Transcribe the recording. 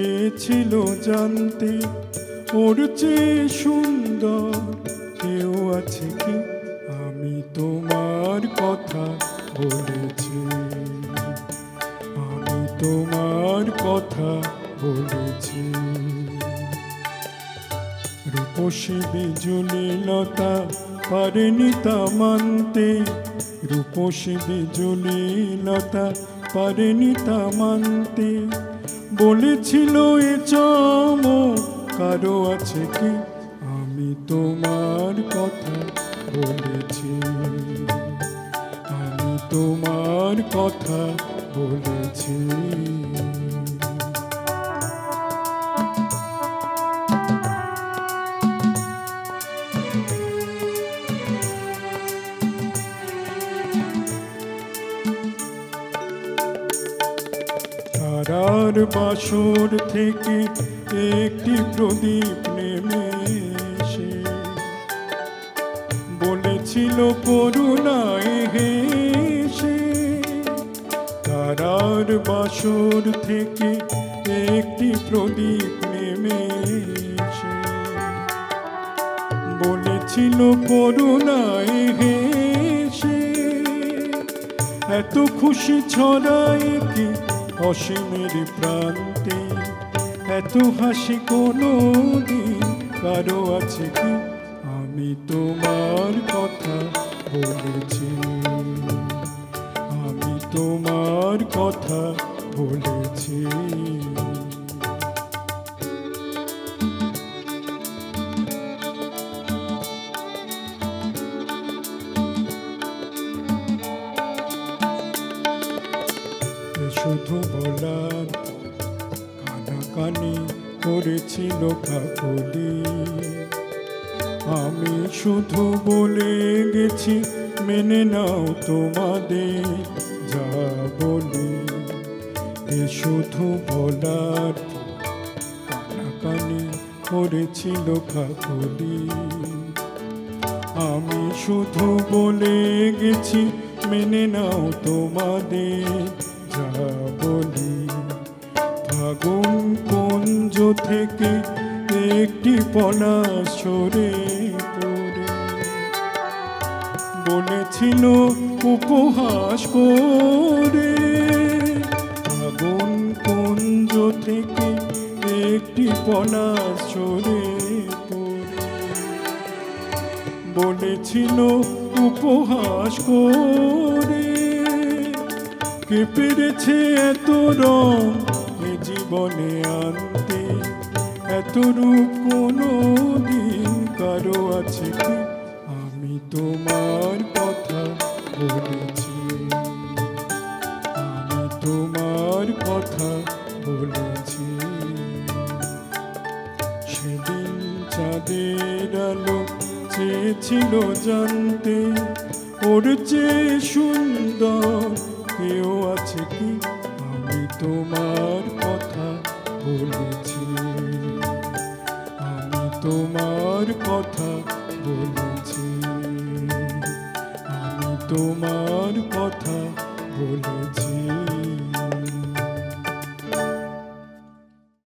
চেয়েছিল জানতে ওর চেয়ে সুন্দর কেউ আছে কি। আমি তোমার কথা বলেছি, আমি তোমার কথা বলেছি। রূপসী বিজুলি লতা পারেনি তা মানতে, রূপসী বিজুলি লতা পারেনি তা মানতে। বলেছিল এ চমক কারো আছে কি। আমি তোমার কথা বলেছি, আমি তোমার কথা বলেছি। তারার বাসর থেকে একটি প্রদীপ নেমে এসে বলেছিল করুণায় হেসে। তারার বাসর থেকে একটি প্রদীপ নেমে এসে বলেছিল করুণায় হেসে। এত খুশি ছড়ায় কি অসীমের প্রান্তে, এত হাসি কোনো দিন কারো আছে কি। আমি তোমার কথা বলেছি, আমি তোমার কথা বলেছি। শুধু বলার কানাকানি করেছিল কাকলি। আমি শুধু বলে গেছি মেনে নাও তোমাদের যা বলি। এ শুধু বলার কানাকানি করেছিল কাকলি। আমি শুধু বলে গেছি মেনে নাও তোমাদের যা বলি। ফাগুন কুঞ্জ থেকে একটি পলাশ সরে পড়ে বলেছিল উপহাস করে। ফাগুন কুঞ্জ থেকে একটি পলাশ সরে পড়ে বলেছিল উপহাস করে। কে পেরেছে এত রং এ জীবনে আনতে, এত রূপ কোনো দিন কারো আছে কি। আমি তোমার কথা বলেছি, আমি তোমার কথা বলেছি। সেদিন চাঁদের আলো চেয়েছিল জানতে ওর চেয়ে সুন্দর কেউ আছে কি। আমি তোমার কথা বলেছি, আমি তোমার কথা বলেছি, আমি তোমার কথা বলেছি।